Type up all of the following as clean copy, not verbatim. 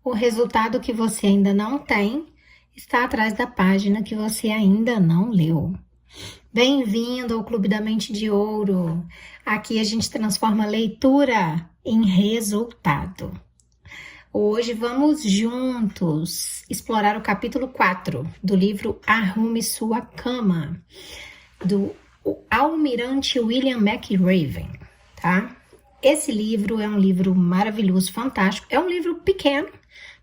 O resultado que você ainda não tem está atrás da página que você ainda não leu. Bem-vindo ao Clube da Mente de Ouro. Aqui a gente transforma leitura em resultado. Hoje vamos juntos explorar o capítulo 4 do livro Arrume Sua Cama, do Almirante William McRaven, tá? Esse livro é um livro maravilhoso, fantástico. É um livro pequeno,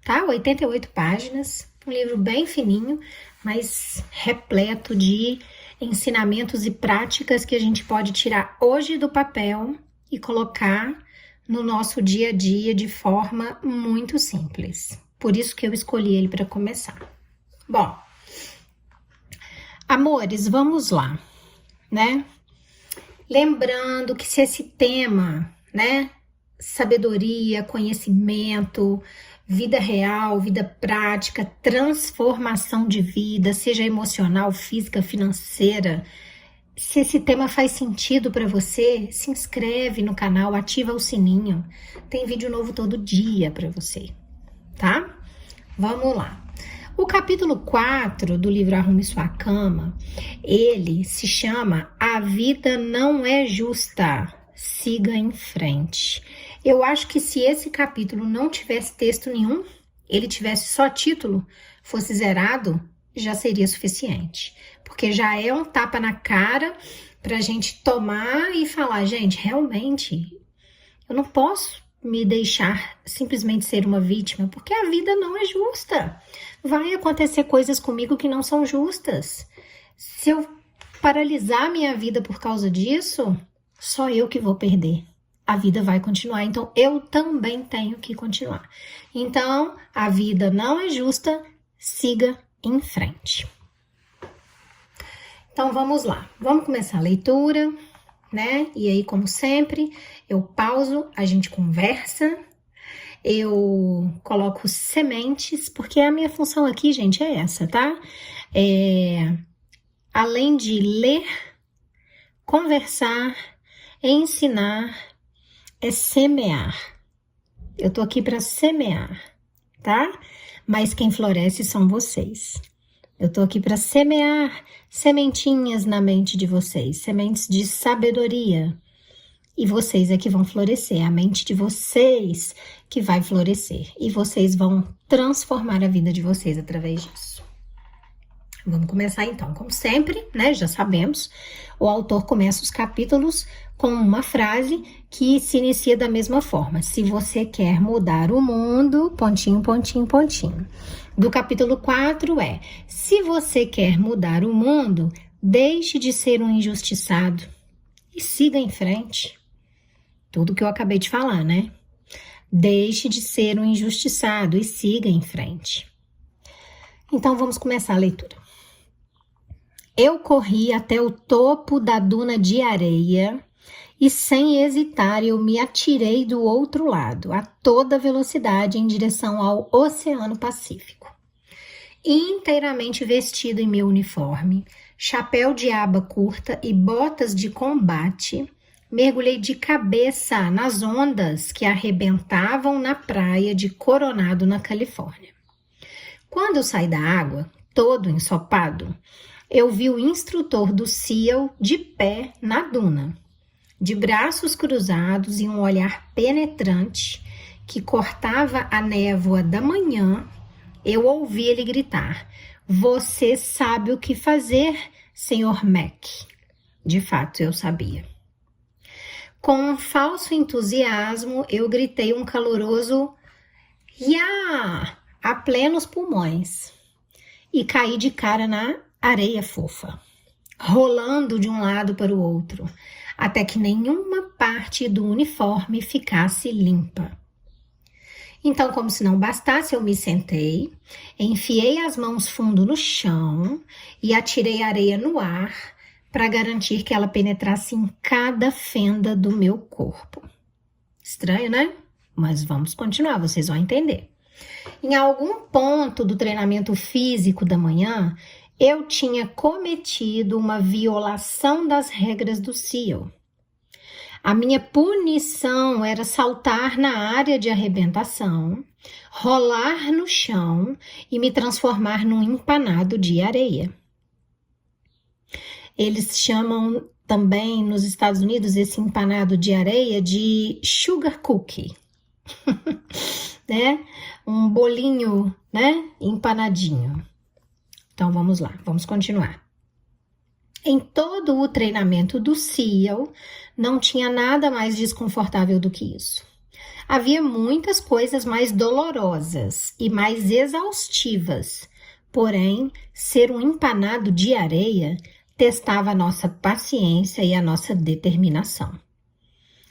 tá? 88 páginas, um livro bem fininho, mas repleto de ensinamentos e práticas que a gente pode tirar hoje do papel e colocar no nosso dia a dia de forma muito simples. Por isso que eu escolhi ele para começar. Bom, amores, vamos lá, né? Lembrando que se esse tema, né, sabedoria, conhecimento, vida real, vida prática, transformação de vida, seja emocional, física, financeira, se esse tema faz sentido para você, se inscreve no canal, ativa o sininho. Tem vídeo novo todo dia para você, tá? Vamos lá. O capítulo 4 do livro Arrume Sua Cama, ele se chama A Vida Não É Justa, Siga em Frente. Eu acho que se esse capítulo não tivesse texto nenhum, ele tivesse só título, fosse zerado, já seria suficiente. Porque já é um tapa na cara para a gente tomar e falar, gente, realmente, eu não posso me deixar simplesmente ser uma vítima, porque a vida não é justa. Vai acontecer coisas comigo que não são justas. Se eu paralisar minha vida por causa disso, só eu que vou perder. A vida vai continuar, então eu também tenho que continuar. Então, a vida não é justa, siga em frente. Então, vamos lá. Vamos começar a leitura, né? E aí, como sempre, eu pauso, a gente conversa, eu coloco sementes, porque a minha função aqui, gente, é essa, tá? Além de ler, conversar, ensinar, é semear. Eu tô aqui para semear, tá? Mas quem floresce são vocês. Eu tô aqui para semear sementinhas na mente de vocês, sementes de sabedoria. E vocês é que vão florescer, a mente de vocês que vai florescer. E vocês vão transformar a vida de vocês através disso. Vamos começar então. Como sempre, né, já sabemos, o autor começa os capítulos com uma frase que se inicia da mesma forma. Se você quer mudar o mundo, pontinho, pontinho, pontinho. Do capítulo 4 é: se você quer mudar o mundo, deixe de ser um injustiçado e siga em frente. Tudo que eu acabei de falar, né? Deixe de ser um injustiçado e siga em frente. Então vamos começar a leitura. Eu corri até o topo da duna de areia e, sem hesitar, eu me atirei do outro lado, a toda velocidade, em direção ao Oceano Pacífico. Inteiramente vestido em meu uniforme, chapéu de aba curta e botas de combate, mergulhei de cabeça nas ondas que arrebentavam na praia de Coronado, na Califórnia. Quando eu saí da água, todo ensopado, eu vi o instrutor do SEAL de pé na duna, de braços cruzados e um olhar penetrante que cortava a névoa da manhã. Eu ouvi ele gritar: "Você sabe o que fazer, Sr. Mac?" De fato, eu sabia. Com um falso entusiasmo, eu gritei um caloroso "Ya!" a plenos pulmões e caí de cara na areia fofa, rolando de um lado para o outro, até que nenhuma parte do uniforme ficasse limpa. Então, como se não bastasse, eu me sentei, enfiei as mãos fundo no chão e atirei areia no ar para garantir que ela penetrasse em cada fenda do meu corpo. Estranho, né? Mas vamos continuar, vocês vão entender. Em algum ponto do treinamento físico da manhã, eu tinha cometido uma violação das regras do SEAL. A minha punição era saltar na área de arrebentação, rolar no chão e me transformar num empanado de areia. Eles chamam também nos Estados Unidos esse empanado de areia de sugar cookie, né? Um bolinho, né? Empanadinho. Então vamos lá, vamos continuar. Em todo o treinamento do SEAL, não tinha nada mais desconfortável do que isso. Havia muitas coisas mais dolorosas e mais exaustivas, porém, ser um empanado de areia testava a nossa paciência e a nossa determinação.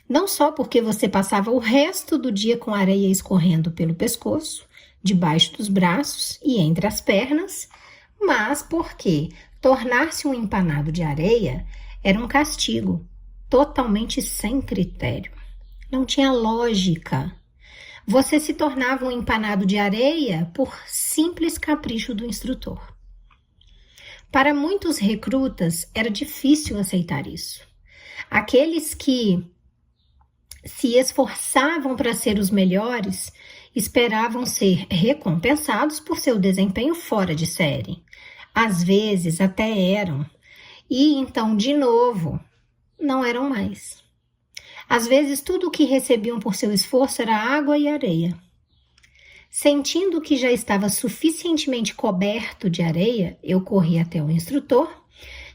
Não só porque você passava o resto do dia com areia escorrendo pelo pescoço, debaixo dos braços e entre as pernas, mas porque tornar-se um empanado de areia era um castigo totalmente sem critério. Não tinha lógica. Você se tornava um empanado de areia por simples capricho do instrutor. Para muitos recrutas, era difícil aceitar isso. Aqueles que se esforçavam para ser os melhores esperavam ser recompensados por seu desempenho fora de série. Às vezes até eram, e então, de novo, não eram mais. Às vezes, tudo o que recebiam por seu esforço era água e areia. Sentindo que já estava suficientemente coberto de areia, eu corri até o instrutor,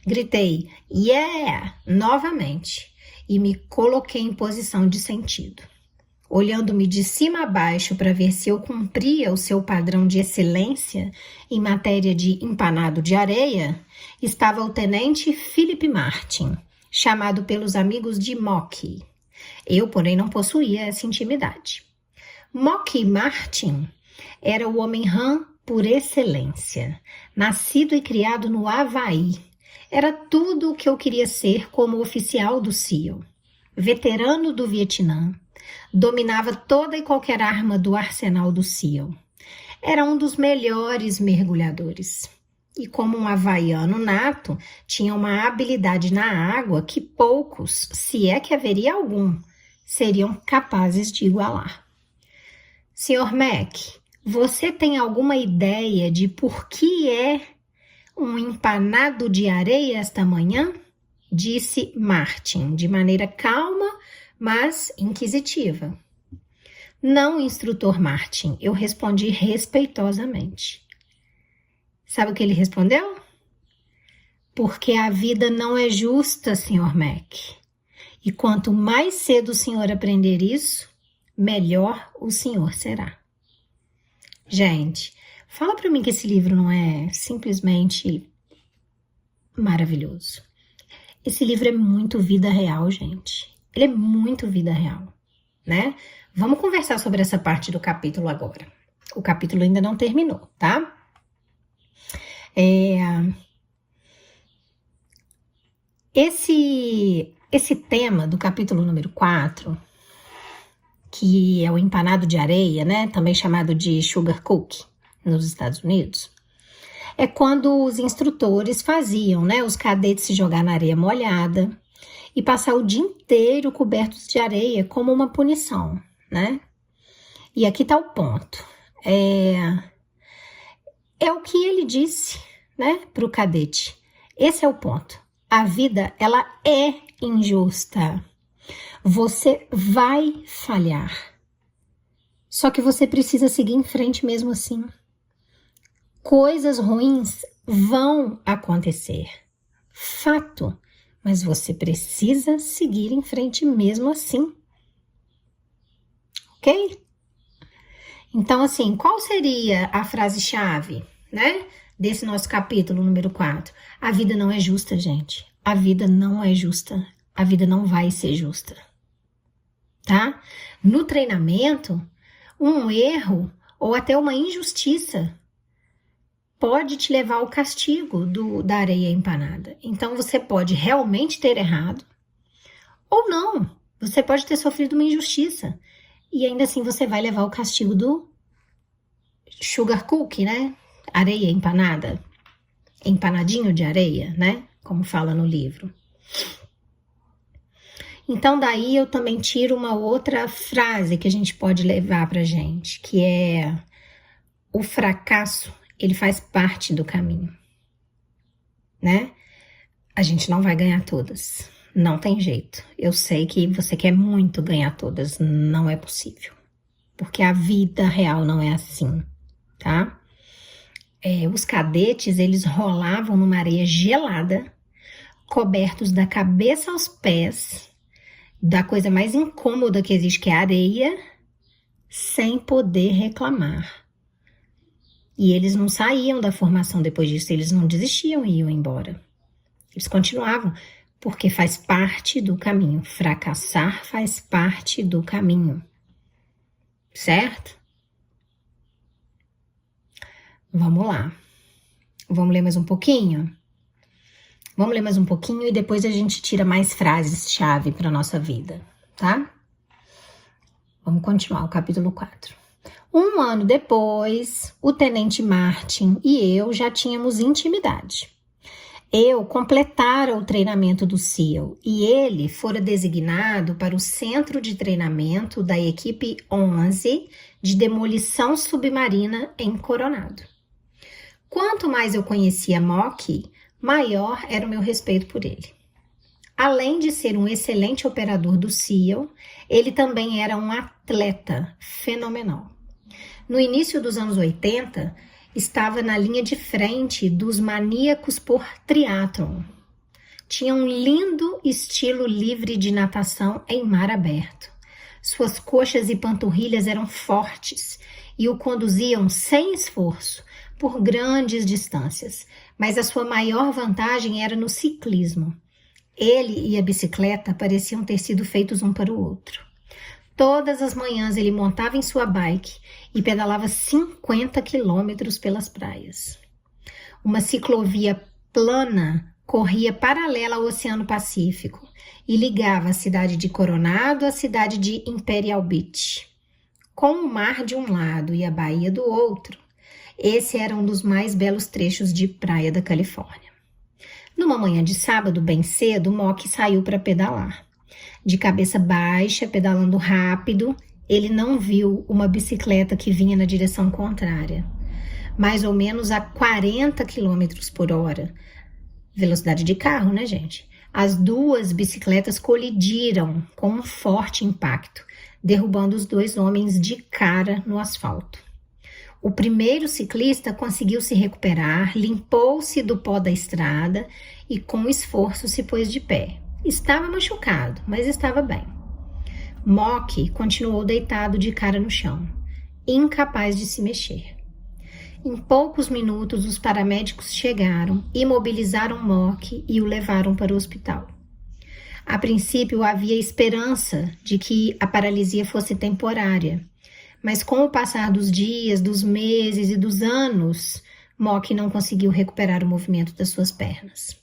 gritei "Yeah!" novamente e me coloquei em posição de sentido. Olhando-me de cima a baixo para ver se eu cumpria o seu padrão de excelência em matéria de empanado de areia, estava o tenente Philip Martin, chamado pelos amigos de Mocky. Eu, porém, não possuía essa intimidade. Mocky Martin era o homem rã por excelência, nascido e criado no Havaí. Era tudo o que eu queria ser como oficial do SEAL. Veterano do Vietnã, dominava toda e qualquer arma do arsenal do SEAL. Era um dos melhores mergulhadores. E como um havaiano nato, tinha uma habilidade na água que poucos, se é que haveria algum, seriam capazes de igualar. Sr. Mac, você tem alguma ideia de por que é um empanado de areia esta manhã? Disse Martin, de maneira calma, mas inquisitiva. Não, instrutor Martin, eu respondi respeitosamente. Sabe o que ele respondeu? Porque a vida não é justa, Sr. Mac. E quanto mais cedo o senhor aprender isso, melhor o senhor será. Gente, fala para mim que esse livro não é simplesmente maravilhoso. Esse livro é muito vida real, gente. Ele é muito vida real, né? Vamos conversar sobre essa parte do capítulo agora. O capítulo ainda não terminou, tá? Esse tema do capítulo número 4, que é o empanado de areia, né? Também chamado de sugar cookie nos Estados Unidos, é quando os instrutores faziam, né, os cadetes se jogar na areia molhada e passar o dia inteiro cobertos de areia como uma punição, né? E aqui tá o ponto. É o que ele disse, né, para o cadete. Esse é o ponto. A vida, ela é injusta. Você vai falhar. Só que você precisa seguir em frente mesmo assim. Coisas ruins vão acontecer. Fato. Mas você precisa seguir em frente mesmo assim. Ok? Então, assim, qual seria a frase-chave, né, desse nosso capítulo número 4? A vida não é justa, gente. A vida não é justa. A vida não vai ser justa. Tá? No treinamento, um erro ou até uma injustiça pode te levar ao castigo da areia empanada. Então, você pode realmente ter errado ou não. Você pode ter sofrido uma injustiça. E ainda assim você vai levar o castigo do sugar cookie, né? Areia empanada. Empanadinho de areia, né? Como fala no livro. Então daí eu também tiro uma outra frase que a gente pode levar pra gente, que é: o fracasso, ele faz parte do caminho, né? A gente não vai ganhar todas, não tem jeito. Eu sei que você quer muito ganhar todas, não é possível, porque a vida real não é assim, tá? Os cadetes, eles rolavam numa areia gelada, cobertos da cabeça aos pés, da coisa mais incômoda que existe, que é a areia, sem poder reclamar. E eles não saíam da formação depois disso, eles não desistiam e iam embora. Eles continuavam, porque faz parte do caminho. Fracassar faz parte do caminho. Certo? Vamos lá. Vamos ler mais um pouquinho? Vamos ler mais um pouquinho e depois a gente tira mais frases-chave para nossa vida, tá? Vamos continuar o capítulo 4. Um ano depois, o tenente Martin e eu já tínhamos intimidade. Eu completara o treinamento do SEAL e ele fora designado para o centro de treinamento da equipe 11 de demolição submarina em Coronado. Quanto mais eu conhecia Mock, maior era o meu respeito por ele. Além de ser um excelente operador do SEAL, ele também era um atleta fenomenal. No início dos anos 80, estava na linha de frente dos maníacos por triatlon. Tinha um lindo estilo livre de natação em mar aberto. Suas coxas e panturrilhas eram fortes e o conduziam sem esforço por grandes distâncias, mas a sua maior vantagem era no ciclismo. Ele e a bicicleta pareciam ter sido feitos um para o outro. Todas as manhãs ele montava em sua bike e pedalava 50 quilômetros pelas praias. Uma ciclovia plana corria paralela ao Oceano Pacífico e ligava a cidade de Coronado à cidade de Imperial Beach. Com o mar de um lado e a baía do outro, esse era um dos mais belos trechos de praia da Califórnia. Numa manhã de sábado, bem cedo, Mock saiu para pedalar. De cabeça baixa, pedalando rápido, ele não viu uma bicicleta que vinha na direção contrária, mais ou menos a 40 km por hora. Velocidade de carro, né, gente? As duas bicicletas colidiram com um forte impacto, derrubando os dois homens de cara no asfalto. O primeiro ciclista conseguiu se recuperar, limpou-se do pó da estrada e, com esforço, se pôs de pé. Estava machucado, mas estava bem. Mock continuou deitado de cara no chão, incapaz de se mexer. Em poucos minutos, os paramédicos chegaram, imobilizaram Mock e o levaram para o hospital. A princípio, havia esperança de que a paralisia fosse temporária, mas com o passar dos dias, dos meses e dos anos, Mock não conseguiu recuperar o movimento das suas pernas.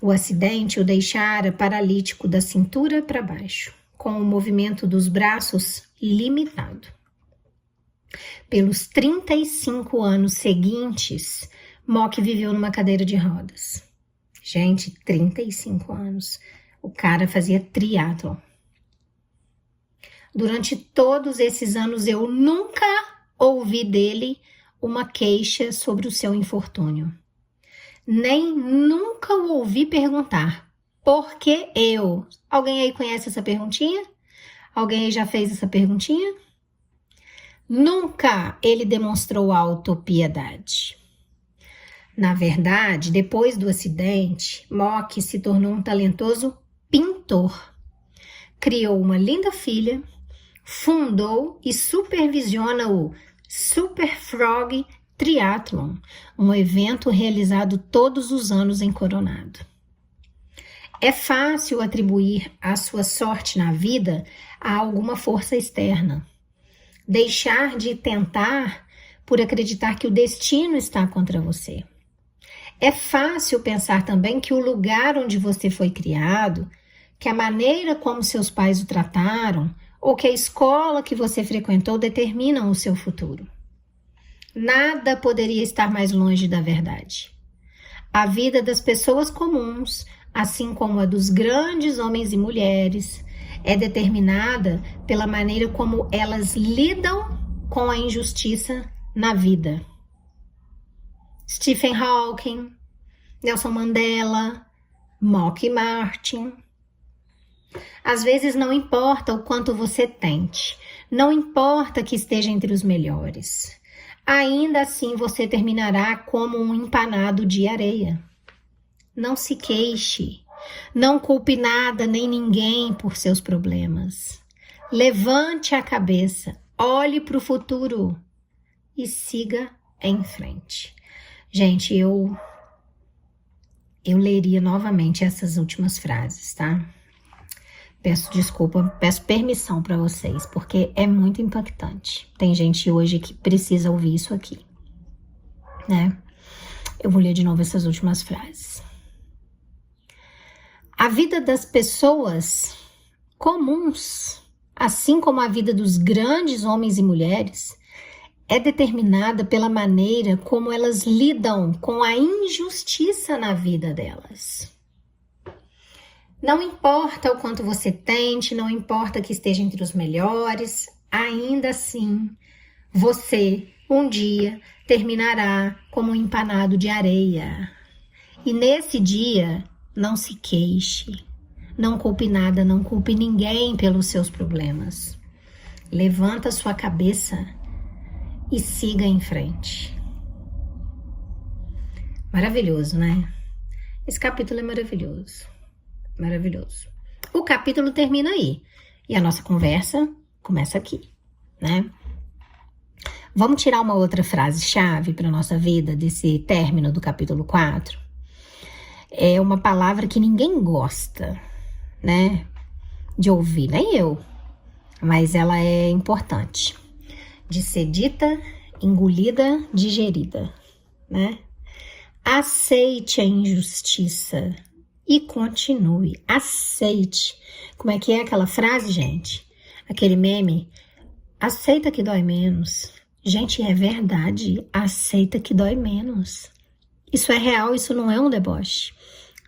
O acidente o deixara paralítico da cintura para baixo, com o movimento dos braços limitado. Pelos 35 anos seguintes, Mock viveu numa cadeira de rodas. Gente, 35 anos. O cara fazia triatlon. Durante todos esses anos, eu nunca ouvi dele uma queixa sobre o seu infortúnio. Nem nunca o ouvi perguntar, por que eu? Alguém aí conhece essa perguntinha? Alguém aí já fez essa perguntinha? Nunca ele demonstrou autopiedade. Na verdade, depois do acidente, Mock se tornou um talentoso pintor. Criou uma linda filha, fundou e supervisiona o Super Frog Triathlon, um evento realizado todos os anos em Coronado. É fácil atribuir a sua sorte na vida a alguma força externa. Deixar de tentar por acreditar que o destino está contra você. É fácil pensar também que o lugar onde você foi criado, que a maneira como seus pais o trataram, ou que a escola que você frequentou determinam o seu futuro. Nada poderia estar mais longe da verdade. A vida das pessoas comuns, assim como a dos grandes homens e mulheres, é determinada pela maneira como elas lidam com a injustiça na vida. Stephen Hawking, Nelson Mandela, Mocky Martin. Às vezes não importa o quanto você tente, não importa que esteja entre os melhores. Ainda assim você terminará como um empanado de areia. Não se queixe, não culpe nada nem ninguém por seus problemas. Levante a cabeça, olhe para o futuro e siga em frente. Gente, eu leria novamente essas últimas frases, tá? Peço desculpa, peço permissão para vocês, porque é muito impactante. Tem gente hoje que precisa ouvir isso aqui, né? Eu vou ler de novo essas últimas frases. A vida das pessoas comuns, assim como a vida dos grandes homens e mulheres, é determinada pela maneira como elas lidam com a injustiça na vida delas. Não importa o quanto você tente, não importa que esteja entre os melhores, ainda assim, você um dia terminará como um empanado de areia. E nesse dia, não se queixe, não culpe nada, não culpe ninguém pelos seus problemas. Levanta sua cabeça e siga em frente. Maravilhoso, né? Esse capítulo é maravilhoso. Maravilhoso. O capítulo termina aí. E a nossa conversa começa aqui, né? Vamos tirar uma outra frase-chave para a nossa vida desse término do capítulo 4. É uma palavra que ninguém gosta, né? De ouvir, nem eu. Mas ela é importante. De ser dita, engolida, digerida, né? Aceite a injustiça e continue. Aceite. Como é que é aquela frase, gente? Aquele meme? Aceita que dói menos. Gente, é verdade. Aceita que dói menos. Isso é real, isso não é um deboche.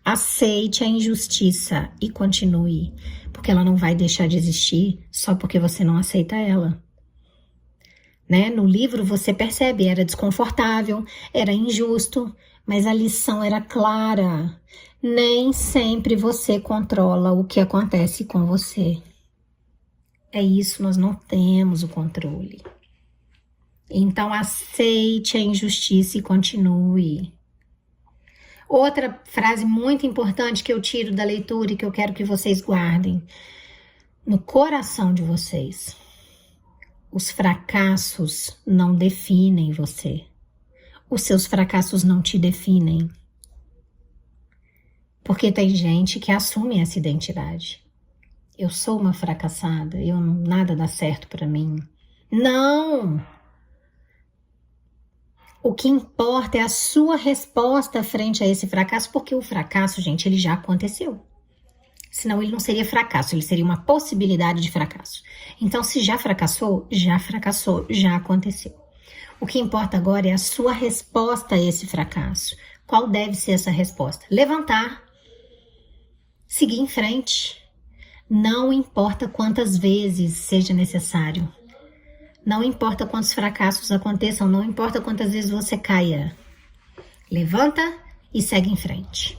Aceite a injustiça e continue. Porque ela não vai deixar de existir só porque você não aceita ela. Né? No livro você percebe, era desconfortável, era injusto, mas a lição era clara. Nem sempre você controla o que acontece com você. É isso, nós não temos o controle. Então aceite a injustiça e continue. Outra frase muito importante que eu tiro da leitura e que eu quero que vocês guardem no coração de vocês. Os fracassos não definem você. Os seus fracassos não te definem. Porque tem gente que assume essa identidade. Eu sou uma fracassada, nada dá certo para mim. Não! O que importa é a sua resposta frente a esse fracasso, porque o fracasso, gente, ele já aconteceu. Senão ele não seria fracasso, ele seria uma possibilidade de fracasso. Então, se já fracassou, já aconteceu. O que importa agora é a sua resposta a esse fracasso. Qual deve ser essa resposta? Levantar, seguir em frente. Não importa quantas vezes seja necessário. Não importa quantos fracassos aconteçam, não importa quantas vezes você caia. Levanta e segue em frente.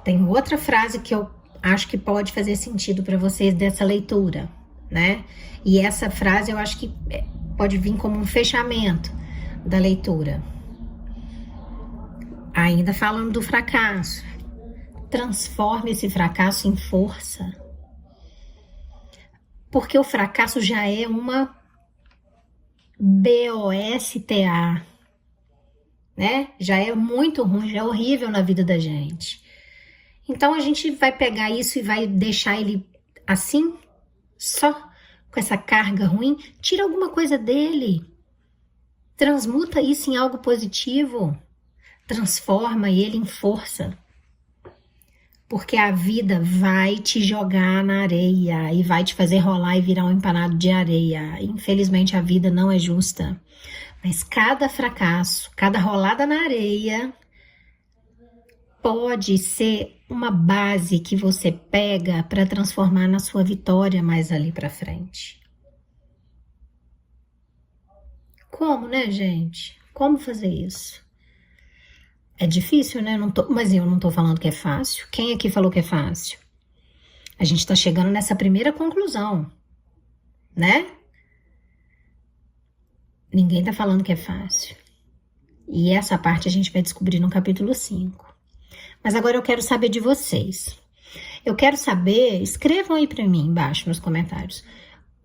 Tem outra frase que eu acho que pode fazer sentido para vocês dessa leitura, né? E essa frase eu acho que pode vir como um fechamento da leitura. Ainda falando do fracasso. Transforme esse fracasso em força. Porque o fracasso já é uma BOSTA, né? Já é muito ruim, já é horrível na vida da gente. Então a gente vai pegar isso e vai deixar ele assim, só com essa carga ruim. Tira alguma coisa dele. Transmuta isso em algo positivo. Transforma ele em força. Porque a vida vai te jogar na areia e vai te fazer rolar e virar um empanado de areia. Infelizmente a vida não é justa. Mas cada fracasso, cada rolada na areia pode ser uma base que você pega para transformar na sua vitória mais ali para frente. Como, né, gente? Como fazer isso? É difícil, né? Mas eu não tô falando que é fácil. Quem aqui falou que é fácil? A gente tá chegando nessa primeira conclusão, né? Ninguém tá falando que é fácil. E essa parte a gente vai descobrir no capítulo 5. Mas agora eu quero saber de vocês. Eu quero saber, escrevam aí para mim embaixo nos comentários,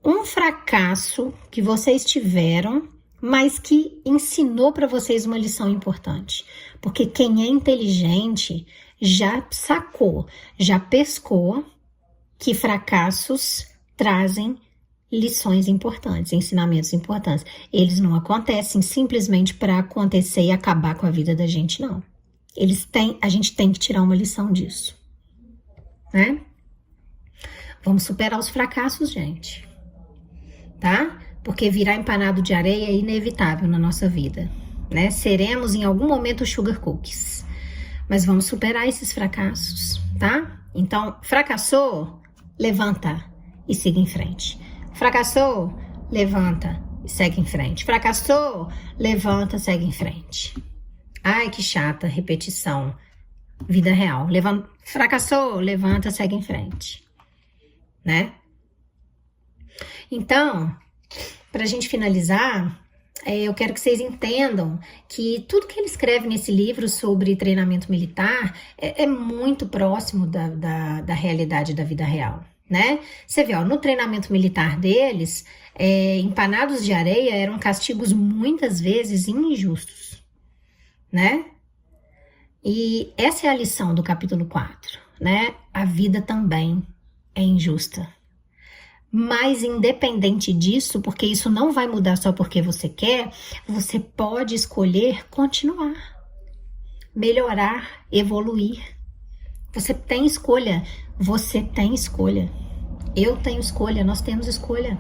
um fracasso que vocês tiveram, mas que ensinou para vocês uma lição importante. Porque quem é inteligente já sacou, já pescou que fracassos trazem lições importantes, ensinamentos importantes. Eles não acontecem simplesmente para acontecer e acabar com a vida da gente, não. A gente tem que tirar uma lição disso, né? Vamos superar os fracassos, gente, tá? Porque virar empanado de areia é inevitável na nossa vida, né? Seremos em algum momento sugar cookies, mas vamos superar esses fracassos, tá? Então, fracassou, levanta e siga em frente. Fracassou, levanta e segue em frente. Fracassou, levanta, segue em frente. Ai, que chata, repetição. Vida real. Fracassou, levanta, segue em frente. Né? Então, pra gente finalizar, eu quero que vocês entendam que tudo que ele escreve nesse livro sobre treinamento militar é muito próximo da realidade da vida real. Né? Você vê, ó, no treinamento militar deles, empanados de areia eram castigos muitas vezes injustos, né? E essa é a lição do capítulo 4, né? A vida também é injusta. Mas independente disso, porque isso não vai mudar só porque você quer, você pode escolher continuar, melhorar, evoluir. Você tem escolha. Você tem escolha. Eu tenho escolha. Nós temos escolha.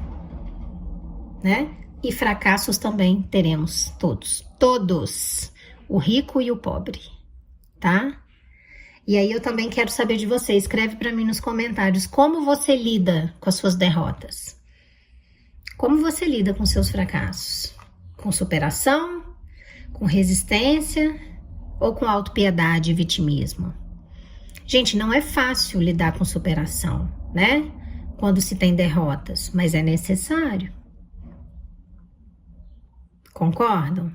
Né? E fracassos também teremos. Todos. Todos. O rico e o pobre. Tá? E aí eu também quero saber de você. Escreve para mim nos comentários como você lida com as suas derrotas. Como você lida com seus fracassos? Com superação? Com resistência? Ou com autopiedade e vitimismo? Gente, não é fácil lidar com superação, né? Quando se tem derrotas, mas é necessário. Concordam?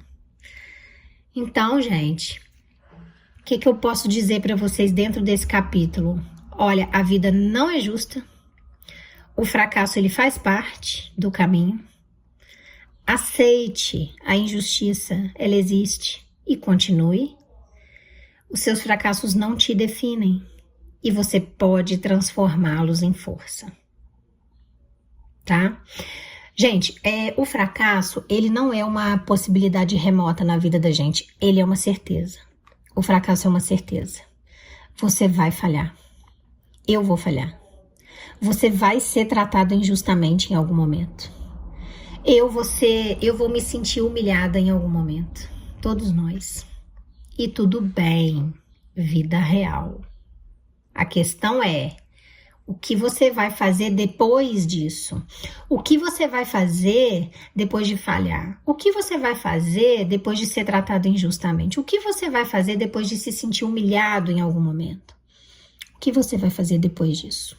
Então, gente, o que eu posso dizer para vocês dentro desse capítulo? Olha, a vida não é justa. O fracasso, ele faz parte do caminho. Aceite a injustiça, ela existe e continue. Os seus fracassos não te definem e você pode transformá-los em força, tá? Gente, o fracasso, ele não é uma possibilidade remota na vida da gente, ele é uma certeza. O fracasso é uma certeza. Você vai falhar. Eu vou falhar. Você vai ser tratado injustamente em algum momento. Eu vou me sentir humilhada em algum momento. Todos nós. E tudo bem, vida real. A questão é, o que você vai fazer depois disso? O que você vai fazer depois de falhar? O que você vai fazer depois de ser tratado injustamente? O que você vai fazer depois de se sentir humilhado em algum momento? O que você vai fazer depois disso?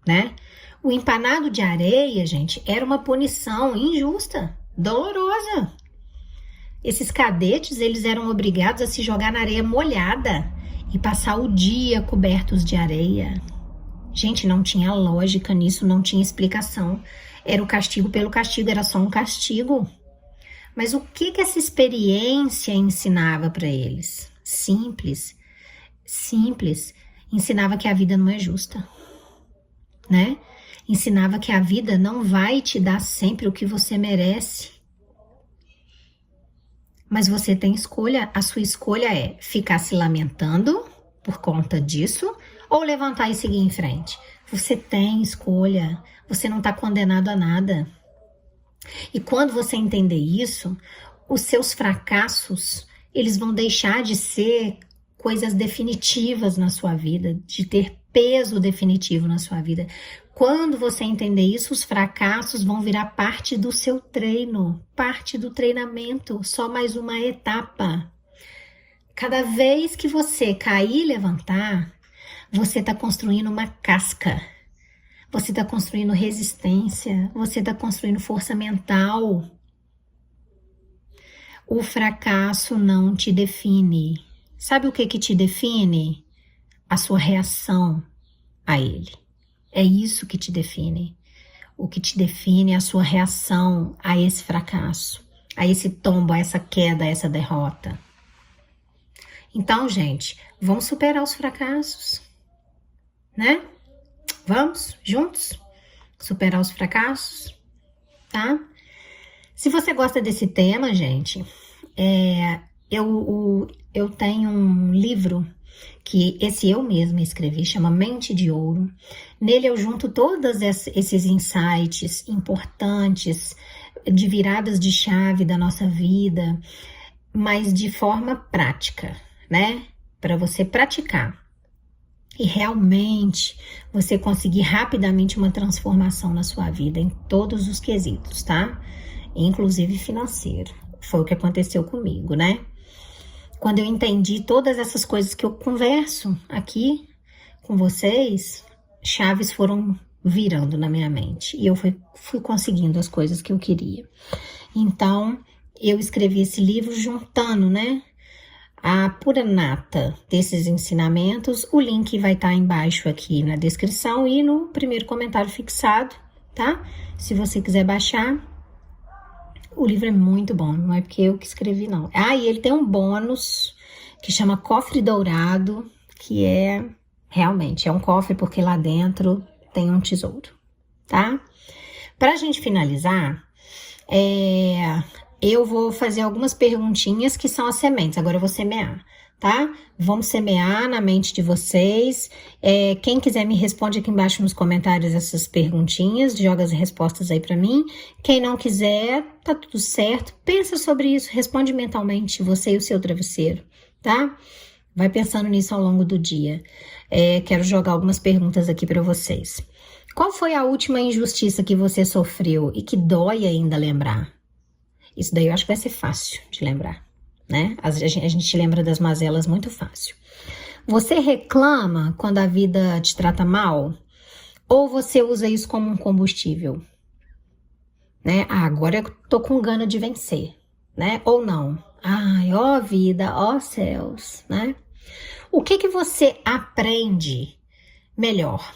Né? O empanado de areia, gente, era uma punição injusta, dolorosa. Esses cadetes, eles eram obrigados a se jogar na areia molhada e passar o dia cobertos de areia. Gente, não tinha lógica nisso, não tinha explicação. Era o castigo pelo castigo, era só um castigo. Mas o que essa experiência ensinava para eles? Simples. Ensinava que a vida não é justa, né? Ensinava que a vida não vai te dar sempre o que você merece. Mas você tem escolha, a sua escolha é ficar se lamentando por conta disso ou levantar e seguir em frente. Você tem escolha, você não está condenado a nada. E quando você entender isso, os seus fracassos, eles vão deixar de ser coisas definitivas na sua vida, de ter peso definitivo na sua vida. Quando você entender isso, os fracassos vão virar parte do seu treino, parte do treinamento, só mais uma etapa. Cada vez que você cair e levantar, você está construindo uma casca, você está construindo resistência, você está construindo força mental. O fracasso não te define. Sabe o que te define? A sua reação a ele. É isso que te define. O que te define é a sua reação a esse fracasso, a esse tombo, a essa queda, a essa derrota. Então, gente, vamos superar os fracassos, né? Vamos, juntos, superar os fracassos, tá? Se você gosta desse tema, gente, eu tenho um livro que eu mesma escrevi, chama Mente de Ouro. Nele eu junto todos esses insights importantes de viradas de chave da nossa vida, mas de forma prática, né? Para você praticar e realmente você conseguir rapidamente uma transformação na sua vida em todos os quesitos, tá? Inclusive financeiro. Foi o que aconteceu comigo, né? Quando eu entendi todas essas coisas que eu converso aqui com vocês, chaves foram virando na minha mente e eu fui conseguindo as coisas que eu queria. Então, eu escrevi esse livro juntando, né, a pura nata desses ensinamentos. O link vai estar embaixo aqui na descrição e no primeiro comentário fixado, tá? Se você quiser baixar. O livro é muito bom, não é porque eu que escrevi, não. E ele tem um bônus que chama Cofre Dourado, que realmente é um cofre porque lá dentro tem um tesouro, tá? Pra gente finalizar, eu vou fazer algumas perguntinhas que são as sementes. Agora eu vou semear, tá? Vamos semear na mente de vocês. Quem quiser me responde aqui embaixo nos comentários essas perguntinhas, joga as respostas aí pra mim. Quem não quiser, tá tudo certo. Pensa sobre isso, responde mentalmente, você e o seu travesseiro, tá? Vai pensando nisso ao longo do dia. Quero jogar algumas perguntas aqui pra vocês. Qual foi a última injustiça que você sofreu e que dói ainda lembrar? Isso daí eu acho que vai ser fácil de lembrar, né? A gente lembra das mazelas muito fácil. Você reclama quando a vida te trata mal? Ou você usa isso como um combustível? Né? Agora eu tô com gana de vencer, né? Ou não? Ai, ó vida, ó céus, né? O que você aprende melhor?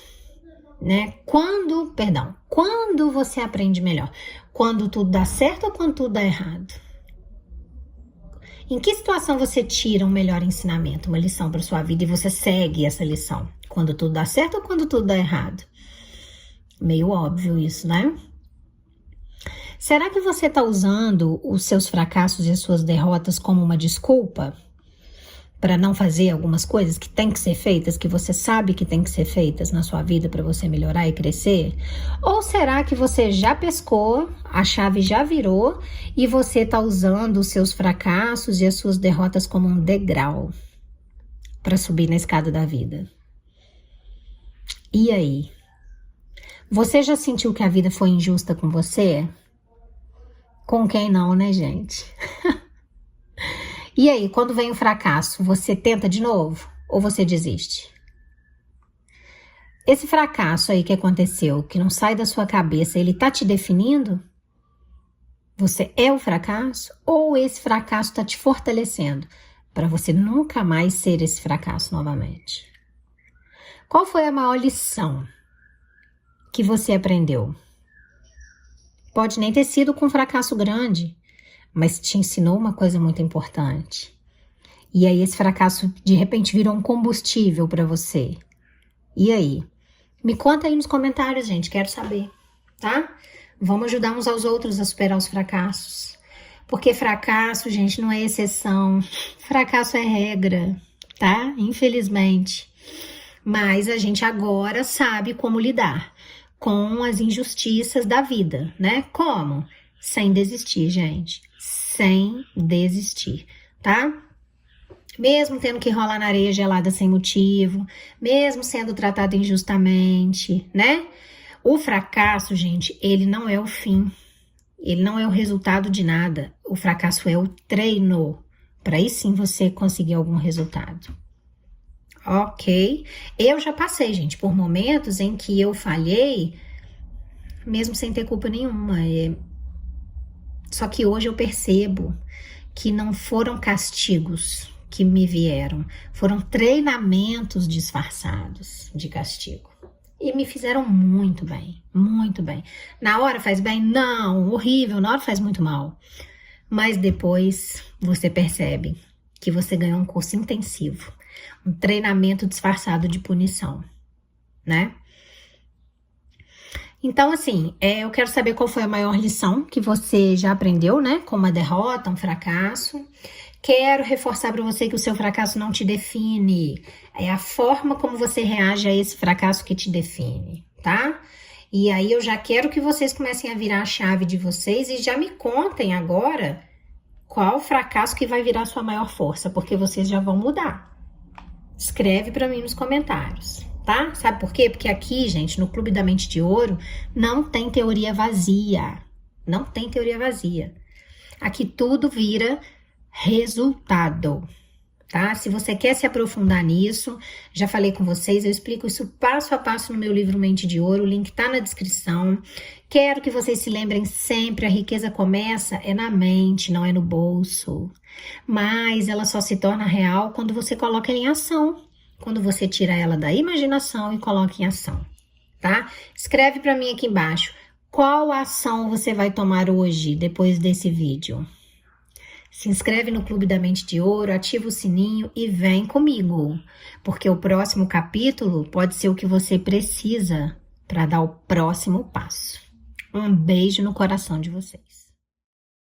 Né? Quando você aprende melhor? Quando tudo dá certo ou quando tudo dá errado? Em que situação você tira um melhor ensinamento, uma lição para sua vida e você segue essa lição? Quando tudo dá certo ou quando tudo dá errado? Meio óbvio isso, né? Será que você está usando os seus fracassos e as suas derrotas como uma desculpa para não fazer algumas coisas que tem que ser feitas, que você sabe que tem que ser feitas na sua vida para você melhorar e crescer? Ou será que você já pescou, a chave já virou e você está usando os seus fracassos e as suas derrotas como um degrau para subir na escada da vida? E aí? Você já sentiu que a vida foi injusta com você? Com quem não, né, gente? E aí, quando vem o fracasso, você tenta de novo ou você desiste? Esse fracasso aí que aconteceu, que não sai da sua cabeça, ele tá te definindo? Você é o fracasso? Ou esse fracasso tá te fortalecendo para você nunca mais ser esse fracasso novamente? Qual foi a maior lição que você aprendeu? Pode nem ter sido com um fracasso grande, mas te ensinou uma coisa muito importante. E aí esse fracasso de repente virou um combustível para você. E aí? Me conta aí nos comentários, gente, quero saber, tá? Vamos ajudar uns aos outros a superar os fracassos. Porque fracasso, gente, não é exceção. Fracasso é regra, tá? Infelizmente. Mas a gente agora sabe como lidar com as injustiças da vida, né? Como? Sem desistir, gente. Sem desistir, tá? mesmo tendo que rolar na areia gelada sem motivo, mesmo sendo tratado injustamente, né? O fracasso, gente, ele não é o fim, ele não é o resultado de nada. O fracasso é o treino, para aí sim você conseguir algum resultado. Ok? Eu já passei, gente, por momentos em que eu falhei, mesmo sem ter culpa nenhuma. Só que hoje eu percebo que não foram castigos que me vieram, foram treinamentos disfarçados de castigo. E me fizeram muito bem, muito bem. Na hora faz bem? Não, horrível, na hora faz muito mal. Mas depois você percebe que você ganhou um curso intensivo, um treinamento disfarçado de punição, né? Então, assim, eu quero saber qual foi a maior lição que você já aprendeu, né? Com uma derrota, um fracasso. Quero reforçar para você que o seu fracasso não te define. É a forma como você reage a esse fracasso que te define, tá? E aí eu já quero que vocês comecem a virar a chave de vocês e já me contem agora qual fracasso que vai virar sua maior força, porque vocês já vão mudar. Escreve para mim nos comentários, tá? Sabe por quê? Porque aqui, gente, no Clube da Mente de Ouro, não tem teoria vazia. Não tem teoria vazia. Aqui tudo vira resultado, tá? Se você quer se aprofundar nisso, já falei com vocês, eu explico isso passo a passo no meu livro Mente de Ouro, o link tá na descrição. Quero que vocês se lembrem sempre, a riqueza começa na mente, não é no bolso. Mas ela só se torna real quando você coloca em ação, quando você tira ela da imaginação e coloca em ação, tá? Escreve para mim aqui embaixo, qual ação você vai tomar hoje, depois desse vídeo? Se inscreve no Clube da Mente de Ouro, ativa o sininho e vem comigo, porque o próximo capítulo pode ser o que você precisa para dar o próximo passo. Um beijo no coração de vocês.